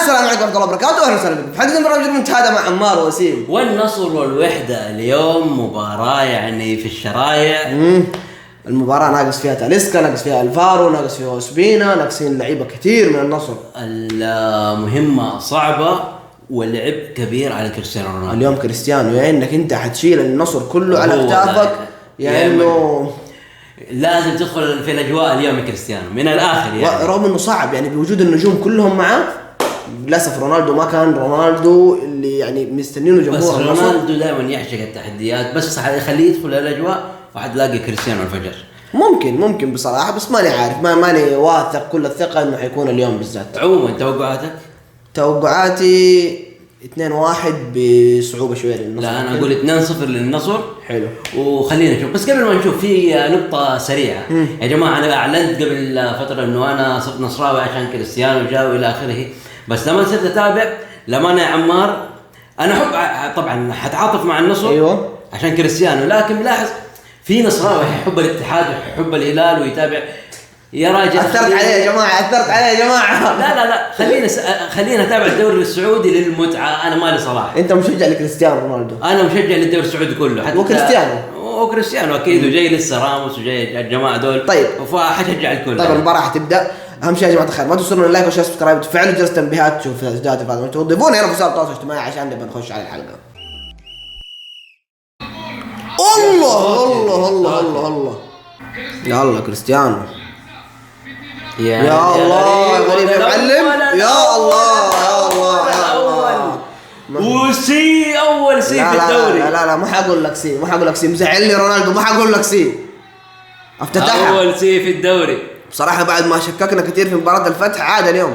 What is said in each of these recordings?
السلام عليكم ورحمة الله وبركاته، أهلا وسهلا بكم في حلقة برنامج المنتدى مع عمار ووسيم. والنصر والوحدة اليوم مباراة يعني في الشرايع. المباراة ناقص فيها تاليسكا، ناقص فيها الفارو، ناقص فيها اوسبينا، ناقصين لعيبة كثير من النصر. المهمة صعبة واللعب كبير على كريستيانو رونالدو. اليوم كريستيانو يعني انك انت حتشيل النصر كله على اكتافك، يعني انه لازم تدخل في الاجواء اليوم كريستيانو من الاخر يعني. رغم انه صعب يعني بوجود النجوم كلهم معاه، للاسف رونالدو ما كان رونالدو اللي يعني مستنينه جمهور بس النصر. رونالدو دائما يعشق التحديات، بس يخليه يدخل الاجواء وحتلاقي كريستيانو الفجر. ممكن بصراحة، بس ماني عارف، ماني واثق كل الثقة انه حيكون اليوم بالذات. عموما توقعاتي 2-1 بصعوبة شوية للنصر. لا انا اقول 2-0 للنصر. حلو. وخلينا نشوف، بس قبل ما نشوف في نقطة سريعة. يا جماعة أنا أعلنت قبل فترة إنه أنا صرت نصراوي عشان كريستيانو جاء وإلى آخره، بس لما صرت أتابع لما أنا يا عمار أنا أحب طبعا حتعاطف مع النصر. أيوة. عشان كريستيانو، لكن ملاحظ في نصراوي يحب الاتحاد ويحب الهلال ويتابع. يا راجل أثرت عليه يا جماعة. لا خلينا نتابع الدوري السعودي للمتعة. أنا مالي صلاح. أنت مشجع لكريستيانو رونالدو. أنا مشجع للدوري السعودي كله حتى وكريستيانو أكيد، وجاي لسه راموس وجاي الجماعة دول. طيب فحشجع الكل. طيب المباراة حتبدأ. أهم شيء يا جماعة الخير ما تنسون اللايك والشير وسبسكرايب وتفعلوا جرس التنبيهات تشوفوا فيديوهات الفاضية، وتضيفوني هنا في وسائل التواصل الاجتماعي عشان نبقى نخش على الحلقة. الله يلا كريستيانو. يا الله غريب يا معلم. يا الله وسي أول سي في الدوري. لا ما حقول لك سي مزعلني رونالدو، ما حقول لك سي. افتتحها أول سي في الدوري بصراحة بعد ما شككنا كثير في مباراة الفتح. عاد اليوم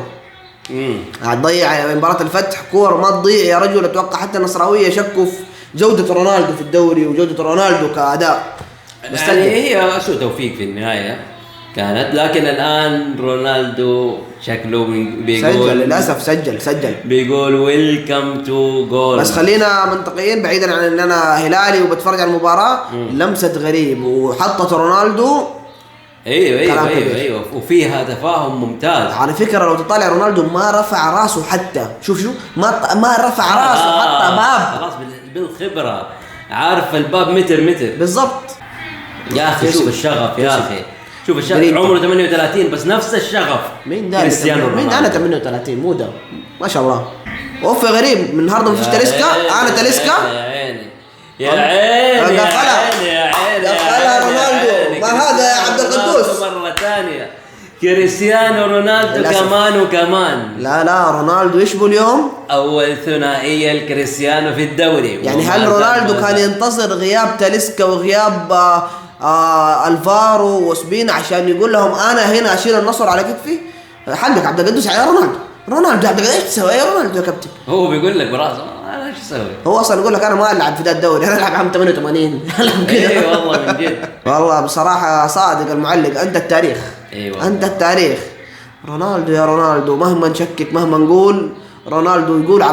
هتضيع مباراة الفتح كور ما تضيع يا رجل. اتوقع حتى النصراوية شكوا في جودة رونالدو في الدوري وجودة رونالدو كأداء، بس يعني هي سوء توفيق في النهاية كانت. لكن الآن رونالدو شكله بيقول سجل للأسف سجل بيقول ويلكم تو جول. بس خلينا منطقيين بعيدا عن ان انا هلالي وبتفرج على المباراة. لمسة غريب وحطت رونالدو. ايوه وفيها تفاهم ممتاز. على فكرة لو تطالع رونالدو ما رفع راسه حتى، شوف ما رفع راسه حتى باب. خلاص بالخبرة عارف الباب متر بالضبط يا اخي. شوف الشغف يا اخي، شوف الشغف. عمره 38 بس نفس الشغف. مين ده انا 38 مو ده ما شاء الله. اوف غريب من النهارده مفيش تاليسكا. انا تاليسكا يا عيني دخلها رونالدو. ما هذا يا عبد القدوس مرة ثانية كريستيانو رونالدو كمان. لا رونالدو يشبه اليوم أول ثنائية لكريستيانو في الدوري. يعني هل رونالدو كان ينتظر غياب تاليسكا وغياب الفارو وسبينا عشان يقول لهم أنا هنا أشيل النصر على كتفي؟ حقك عبد القدوس على رونالدو عبد القدوس. ايش تسوي يا رونالدو يا كابتن؟ هو بيقول لك براسه انا ايش اسوي. هو اصلا يقول لك انا ما العب في ذا الدوري، انا العب عام 88. اي والله من جد. والله بصراحه صادق المعلق. انت التاريخ. أيوة. انت التاريخ. رونالدو يا رونالدو مهما نشكك مهما نقول رونالدو يقول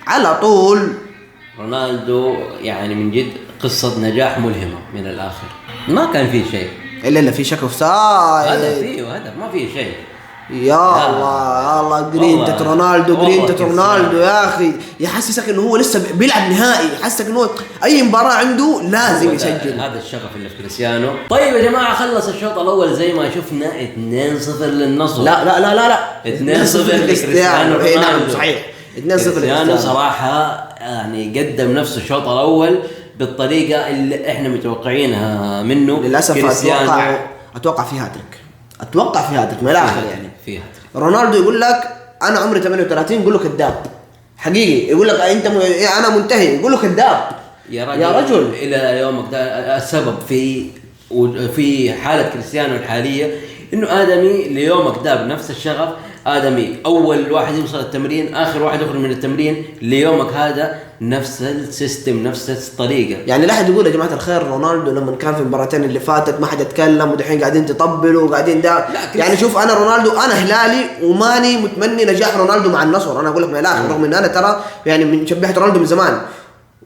على طول. رونالدو يعني من جد قصه نجاح ملهمه من الاخر. ما كان فيه شيء الا في شك اوفسايد. هدف ما فيه شيء. يا الله جرينتة رونالدو يا اخي يحسسك انه هو لسه بيلعب نهائي، يحسسك انه اي مباراة عنده لازم يسجل. هذا الشغف اللي في كريستيانو. طيب يا جماعة خلص الشوط الاول زي ما شفنا 2-0 للنصر. لا 2-0 لكريستيانو رونالدو. صحيح 2-0 كريستيانو صراحة يعني قدم نفسه الشوط الاول بالطريقة اللي احنا متوقعينها منه. للاسف اتوقع في هاتريك من الاخر يعني. رونالدو يقول لك انا عمري 38 يقول له كذاب حقيقي. يقول لك انت انا منتهي يقول له كذاب يا رجل. الى يومك ده السبب في حالة كريستيانو الحالية انه ادمي ليومك ده بنفس الشغف. آدمي أول واحد يوصل التمرين آخر واحد يخرج من التمرين ليومك هذا نفس السيستم نفس الطريقة. يعني لا أحد يقول يا جماعة الخير رونالدو لما كان في المباراتين اللي فاتت ما حد يتكلم ودحين قاعدين تطبلوا وقاعدين ده. يعني شوف أنا رونالدو أنا هلالي وماني متمني نجاح رونالدو مع النصر. أنا أقول لك من الآخر رغم إن أنا ترى يعني من شبهت رونالدو من زمان،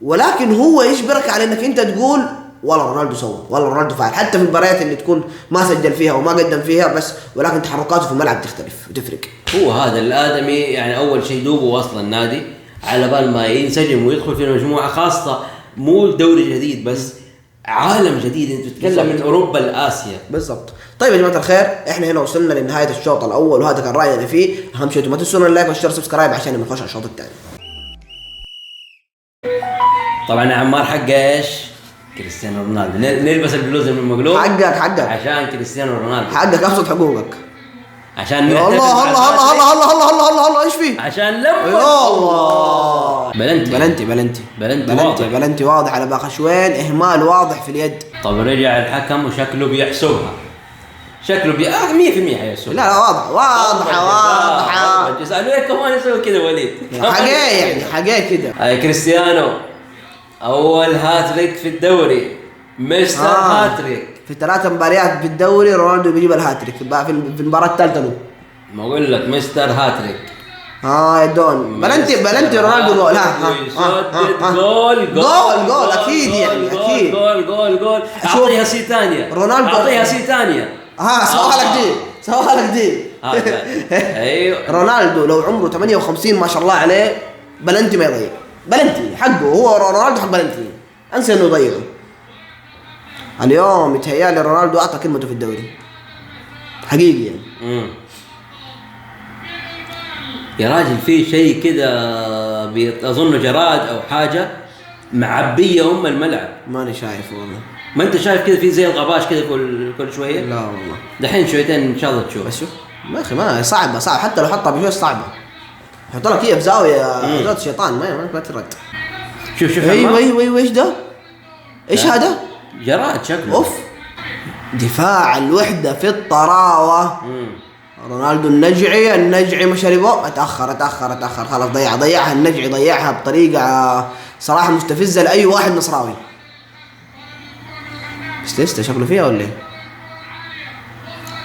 ولكن هو يجبرك على إنك أنت تقول ولا رونالدو سوى ولا رونالدو فعل، حتى في المباريات اللي تكون ما سجل فيها وما قدم فيها بس، ولكن تحركاته في الملعب تختلف وتفرق. هو هذا الآدمي يعني أول شيء دوبه وصل النادي على بال ما ينسجم ويدخل في المجموعة، خاصة مو دوري جديد بس عالم جديد، انت تتكلم من اوروبا لاسيا. بالضبط. طيب يا جماعه الخير، احنا هنا وصلنا لنهايه الشوط الاول وهذا كان راينا فيه. اهم شيء ما تنسونا اللايك والشير سبسكرايب عشان نخش على الشوط الثاني. طبعا يا عمار حق ايش؟ كريستيانو رونالدو. نلبس البلوزه من المقلوب حقك عشان كريستيانو رونالدو، حقك ابسط حقوقك. عشان الله الله الله الله الله الله الله الله الله ايش فيه؟ عشان لما الله بلنتي بلنتي واضح على باخشوين، اهمال واضح في اليد. طب رجع الحكم وشكله بيحسبها، شكله 100% حيحسبها. لا واضحه جزاء ليه كمان يسوي كذا وليد حاجه يعني حاجه كده. هاي كريستيانو اول هاتريك في الدوري، مستر هاتريك في 3 مباريات في الدوري. رونالدو بيجيب الهاتريك في المباراة الثالثة له. ما اقول لك مستر هاتريك. يا دون بلنتي رونالدو جول. جول اكيد يعني اكيد. جول اعطيها سي ثانية رونالدو، اعطيها سي ثانية. سواها لك دي ايوه. رونالدو لو عمره 58 ما شاء الله عليه بلنتي ما يضيع، بلنتي حقه هو. رونالدو حق بلنتي، انسى انه يضيعه. اليوم يتهيألي رونالدو اعطى كلمته في الدوري حقيقي يعني. يا راجل في شيء كده اظنه جراد او حاجه معبيه الملعب. ماني شايف والله. ما انت شايف كده في زي الغباش كده كل شويه؟ لا والله دحين شويتين ان شاء الله تشوف. بس شوف ما اخي، ما صعبه حتى لو حطها بشوي صعبه. حط لك هي في زاويه زاويه الشيطان ما ترد. شوف ايوه ايش ده؟ ايش هذا؟ جراد شكله. اوف، دفاع الوحده في الطراوه. رونالدو النجعي ما شربه. اتاخر خلاص ضيعها النجعي، ضيعها بطريقه صراحه مستفزه لاي واحد نصراوي. بس شكله فيها ولا ايه؟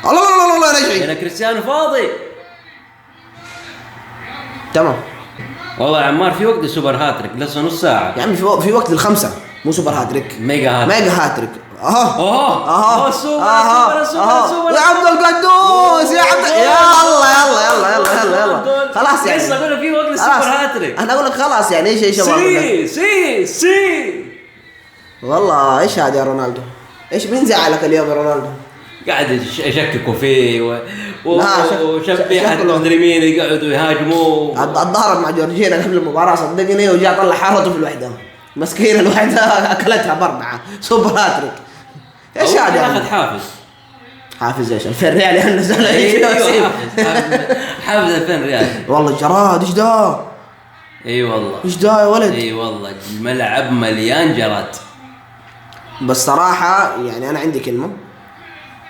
الله نجعي. انا كريستيانو فاضي تمام والله يا عمار. في وقت السوبر هاتريك لسه نص ساعه يا عمي، في وقت الخمسه، مو سوبر هاتريك، ميجا هاتريك. سوبر يا عبد القدوس يا عبد. يلا خلاص يعني. لسه اقول في وقت السوبر هاتريك. انا اقول لك خلاص يعني. ايش شباب سي والله. ايش هذا يا رونالدو؟ ايش مين زعلك اليوم يا رونالدو؟ قاعد يشككوا فيه وشبيحة مدري مين يقعدوا يهاجموه. الظهر مع جورجينا قبل المباراة صدقني، وجاء طلع حارته في الوحدة، مسكين الوحدة اكلتها ب4 سوبر هاتريك. ايش هذا؟ اخذ حافز ايش 2000 ريال يا نزل. حافز 2000 ريال والله. جراد ايش ده؟ اي والله ايش ده يا ولد؟ اي والله الملعب مليان جراد. بس صراحة يعني انا عندي كلمة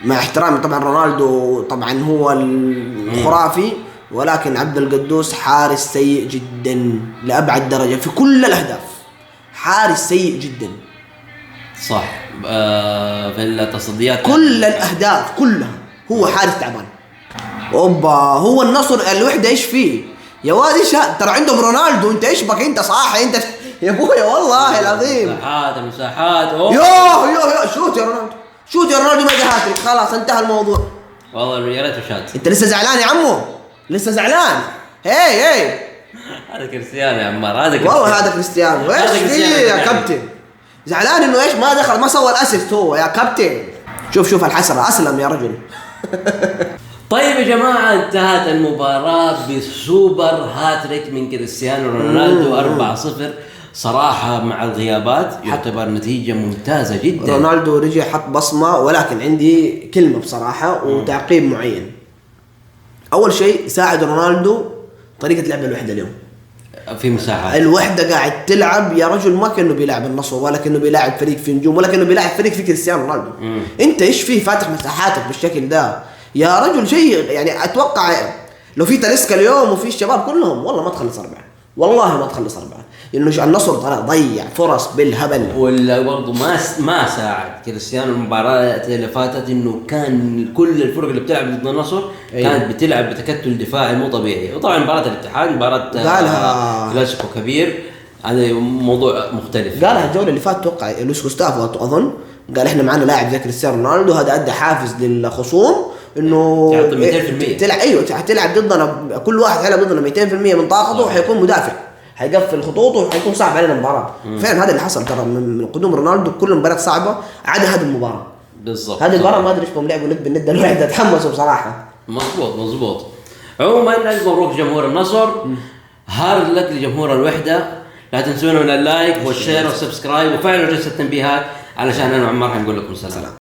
مع احترامي طبعا. رونالدو طبعا هو الخرافي، ولكن عبد القدوس حارس سيء جدا لأبعد درجة في كل الأهداف. حارس سيء جدا صح. في التصديات كل الأهداف كلها هو حارس تعبان. هو النصر الوحدة ايش فيه يا واد؟ ايش ترى عندهم رونالدو، انت ايش بك انت صاحي انت يا ابويا والله العظيم. مساحات يو شوت يا رونالدو ما جا هاتريك، خلاص انتهى الموضوع. والله يا ريته شات. انت لسه زعلان يا عمو؟ لسه زعلان؟ هي هذا كريستيانو يا عمار. والله هذا كريستيانو. ايش فيه يا كابتن؟ زعلان انه ايش ما دخل ما سوى الاسيست هو يا كابتن. شوف الحسرة، اسلم يا رجل. طيب يا جماعة، انتهت المباراة بسوبر هاتريك من كريستيانو رونالدو 4-0. صراحة مع الغيابات يعتبر نتيجة ممتازة جدا. رونالدو رجع حط بصمة، ولكن عندي كلمة بصراحة وتعقيب معين. أول شيء ساعد رونالدو طريقة لعب الوحدة اليوم. في مساحات الوحدة قاعد تلعب يا رجل، ما كأنه بيلعب النصر ولا كأنه بيلعب فريق في نجوم ولا كأنه بيلعب فريق في كريستيانو رونالدو. انت ايش فيه فاتح مساحاتك بالشكل ده يا رجل؟ شيء يعني اتوقع لو في تاليسكا اليوم وفي الشباب كلهم والله ما تخلص 4، والله ما تخلص 4، لانه النصر ضيع فرص بالهبل. ولا برضه ما ساعد كريستيانو المباراه اللي فاتت، انه كان كل الفرق اللي بتلعب ضد النصر كانت بتلعب بتكتل دفاعي مو طبيعي. وطبعا مباراه الاتحاد مباراه كلاسيكو كبير، هذا موضوع مختلف. قالها الجوله اللي فاتت توقع لويس جوستافو اظن، قال احنا معنا لاعب زي كريستيانو رونالدو، هذا ادى حافز للخصوم انه تلعب، ايوه تلعب ضدنا، كل واحد يلعب ضدنا 200% من طاقته، وحيكون مدافع، حيقفل خطوطه، وحيكون صعب علينا المباراه. فعلا هذا اللي حصل ترى من قدوم رونالدو، كل مباراه صعبه عدا هذه المباراه بالضبط. هذه المباراه ما ادري ايش لعبوا ند بالند الواحد، تحمسوا بصراحه. مظبوط. عموما الف مبروك جمهور النصر، هارد لك لجمهور الوحده. لا تنسونا من اللايك والشير والسبسكرايب وفعلوا جرس التنبيهات علشان انا وعمار حنقول لكم سلام.